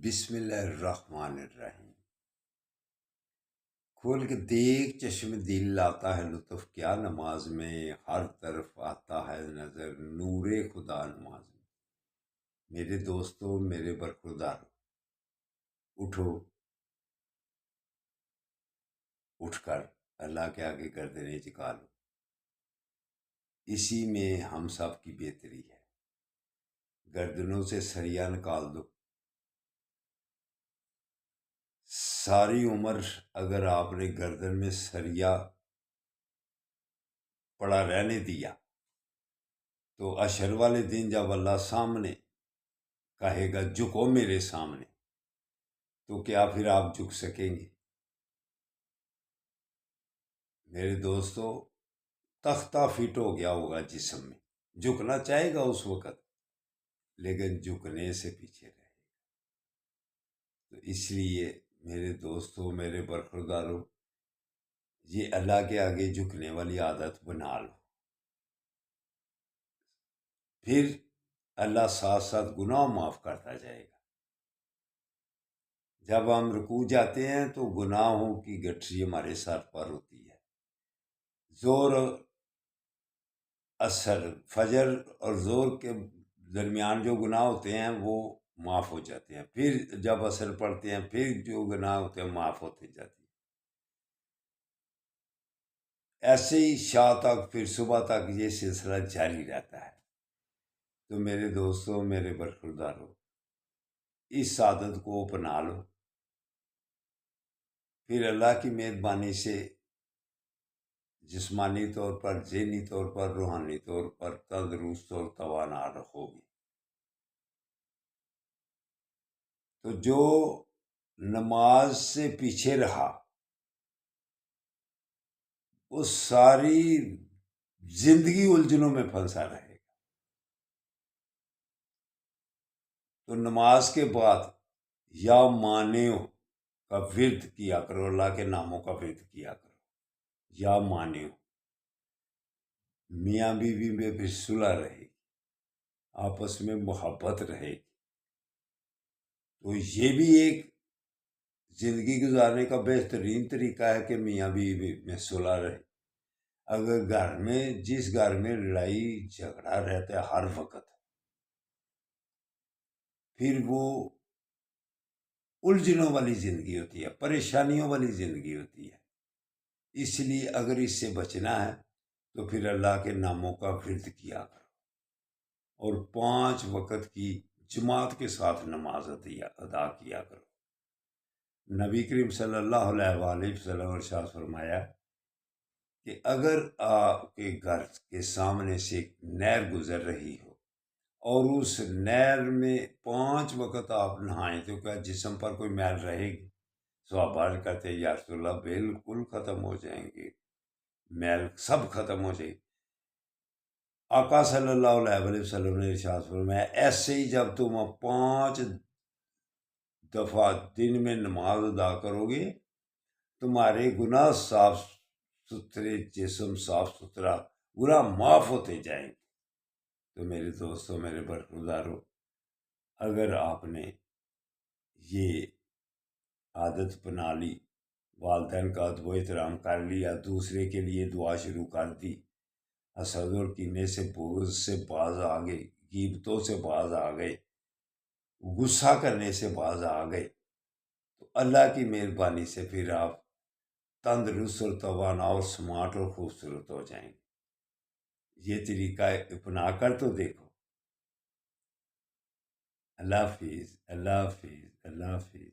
بسم اللہ الرحمن الرحیم۔ کھول کے دیکھ چشم دل لاتا ہے لطف کیا نماز میں، ہر طرف آتا ہے نظر نور خدا نماز میں۔ میرے دوستو، میرے برخوردارو، اٹھو، اٹھ کر اللہ کے آگے گردنیں جھکا لو۔ اسی میں ہم سب کی بہتری ہے۔ گردنوں سے سریا نکال دو۔ ساری عمر اگر آپ نے گردن میں سریا پڑا رہنے دیا تو اشر والے دن جب اللہ سامنے کہے گا جھکو میرے سامنے، تو کیا پھر آپ جھک سکیں گے؟ میرے دوستو، تختہ فٹ ہو گیا ہوگا جسم میں، جھکنا چاہے گا اس وقت لیکن جھکنے سے پیچھے رہے گا۔ تو اس لیے میرے دوستو، میرے برخوردارو، یہ اللہ کے آگے جھکنے والی عادت بنا لو۔ پھر اللہ ساتھ ساتھ گناہ معاف کرتا جائے گا۔ جب ہم رکوع جاتے ہیں تو گناہوں کی گٹھری ہمارے سر پر ہوتی ہے۔ زور اثر فجر اور زور کے درمیان جو گناہ ہوتے ہیں وہ معاف ہو جاتے ہیں، پھر جب اثر پڑتے ہیں پھر جو گناہ ہوتے ہیں معاف ہوتے جاتے ہیں۔ ایسے ہی شام تک، پھر صبح تک یہ سلسلہ جاری رہتا ہے۔ تو میرے دوستوں، میرے برخوردارو، اس عادت کو اپنا لو۔ پھر اللہ کی مہربانی سے جسمانی طور پر، ذہنی طور پر، روحانی طور پر تندرست اور توانا رہو گے۔ تو جو نماز سے پیچھے رہا وہ ساری زندگی الجھنوں میں پھنسا رہے گا۔ تو نماز کے بعد یا مانیو کا ورد کیا کرو، اللہ کے ناموں کا ورد کیا کرو، یا مانیو۔ میاں بیوی میں بھی صلح رہے گی، آپس میں محبت رہے گی۔ تو یہ بھی ایک زندگی گزارنے کا بہترین طریقہ ہے کہ میاں بیوی میں صلح رہے۔ اگر گھر میں، جس گھر میں لڑائی جھگڑا رہتا ہے ہر وقت، پھر وہ الجھنوں والی زندگی ہوتی ہے، پریشانیوں والی زندگی ہوتی ہے۔ اس لیے اگر اس سے بچنا ہے تو پھر اللہ کے ناموں کا ورد کیا کرو اور 5 وقت کی جماعت کے ساتھ نماز ادا کیا کرو۔ نبی کریم صلی اللہ علیہ وآلہ وسلم نے ارشاد فرمایا کہ اگر آپ کے گھر کے سامنے سے ایک نہر گزر رہی ہو اور اس نہر میں 5 وقت آپ نہائیں تو کیا جسم پر کوئی میل رہے گی؟ صحابہ کہتے ہیں یا رسول اللہ بالکل ختم ہو جائیں گے، میل سب ختم ہو جائے گی۔ آقا صلی اللہ علیہ وسلم نے ارشاد فرمایا ایسے ہی جب تم 5 دفعہ دن میں نماز ادا کرو گے تمہارے گناہ صاف ستھرے، جسم صاف ستھرا، گناہ معاف ہوتے جائیں گے۔ تو میرے دوستوں، میرے برخوردارو، اگر آپ نے یہ عادت بنا لی، والدین کا ادب و احترام کر لیا، دوسرے کے لیے دعا شروع کر دی، حسد اور کینے سے، بغض سے باز آ گئے، غیبتوں سے باز آ گئے، غصہ کرنے سے باز آ گئے، تو اللہ کی مہربانی سے پھر آپ تندرست اور توانا اور سمارٹ اور خوبصورت ہو جائیں گے۔ یہ طریقہ اپنا کر تو دیکھو۔ اللہ حافظ، اللہ حافظ، اللہ حافظ۔